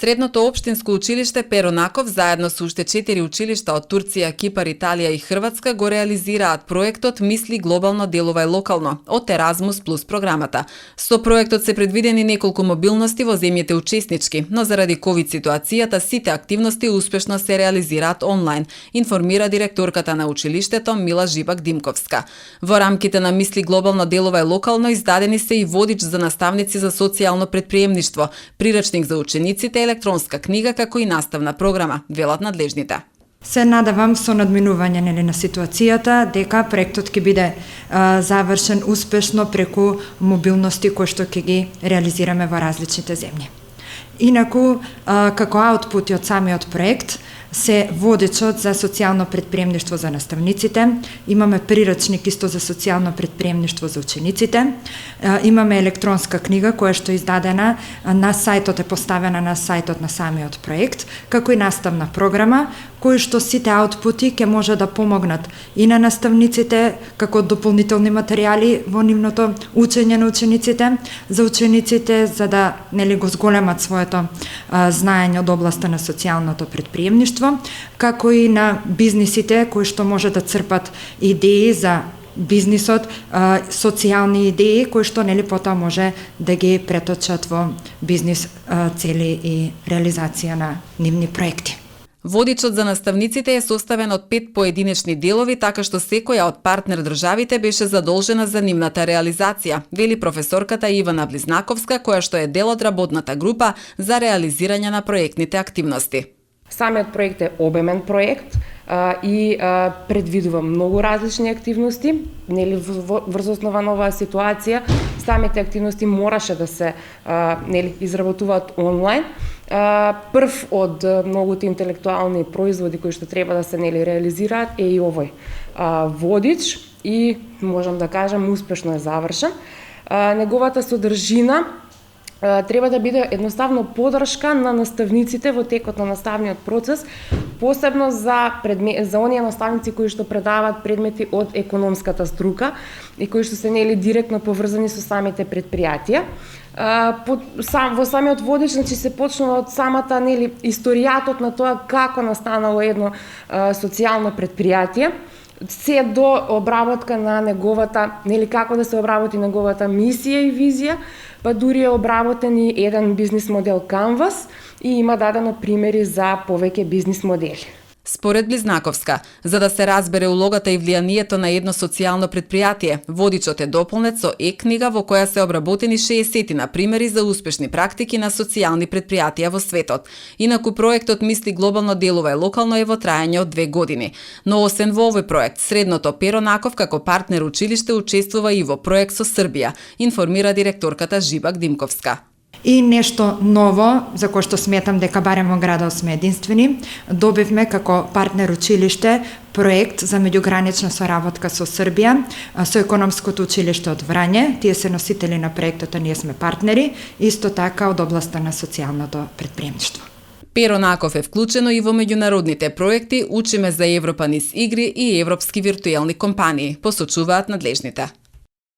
Средното општинско училиште Перо Наков заедно со уште 4 училишта од Турција, Кипар, Италија и Хрватска го реализираат проектот Мисли глобално, делувај локално од Еразмус плюс програмата. Со проектот се предвидени неколку мобилности во земјите учеснички, но заради ковид ситуацијата сите активности успешно се реализираат онлайн, информира директорката на училиштето Мила Жибак-Димковска. Во рамките на Мисли глобално, делувај локално издадени се и водич за наставници за социјално претприемништво, прирачник за учениците, електронска книга како и наставна програма, велат надлежните. Се надевам со надминување на ситуацијата дека проектот ќе биде завршен успешно преку мобилности кои што ќе ги реализираме во различните земји. Инаку, како аутпути од самиот проект, се водечот за социјално претприемништво за наставниците, имаме прирачник исто за социјално претприемништво за учениците, имаме електронска книга која што е издадена на сајтот, е поставена на сајтот на самиот проект, како и наставна програма, кои што сите аутпути ќе може да помогнат и на наставниците како дополнителни материјали во нивното учење на учениците, за учениците за да го зголемат своето знаење од областа на социјалното претприемништво, како и на бизнисите кои што може да црпат идеи за бизнисот, социјални идеи кои што потоа може да ги преточат во бизнис цели и реализација на нивни проекти. Водичот за наставниците е составен од 5 поединечни делови, така што секоја од партнер државите беше задолжена за нивната реализација, вели професорката Ивана Близнаковска, која што е дел од работната група за реализирање на проектните активности. Самиот проект е обемен проект и предвидува многу различни активности. Врз основа на оваа ситуација, самите активности мораше да се изработуваат онлайн. Прв од многуте интелектуални производи кои што треба да се реализираат е и овој водич и можам да кажам успешно е завршен. Неговата содржина треба да биде едноставно подршка на наставниците во текот на наставниот процес, посебно за оние наставници кои што предаваат предмети од економската струка и кои што се директно поврзани со самите претпријатија. Во самиот водич се почнува од самата историјатот на тоа како настанало едно социјално претпријатие, се до обработка на неговата, како да се обработи неговата мисија и визија, па дури е обработен и еден бизнис модел Canvas и има дадено примери за повеќе бизнис модели. Според Близнаковска, за да се разбере улогата и влијанието на едно социјално претпријатие, водичот е дополнет со е-книга во која се обработени 60 на примери за успешни практики на социјални претпријатија во светот. Инаку проектот Мисли глобално, делувај локално е во трајање од 2 години. Но освен во овој проект, Средното Перо Наков како партнер училиште учествува и во проект со Србија, информира директорката Жибак-Димковска. И нешто ново, за кое што сметам дека барем во градот сме единствени, добивме како партнер училиште проект за меѓугранична соработка со Србија, со економското училиште од Врање. Тие се носители на проектот, а ние сме партнери, исто така од областа на социјалното претприемништво. Перо Наков е вклучено и во меѓународните проекти Учиме за Европа низ игри и европски виртуелни компании, посочуваат надлежните.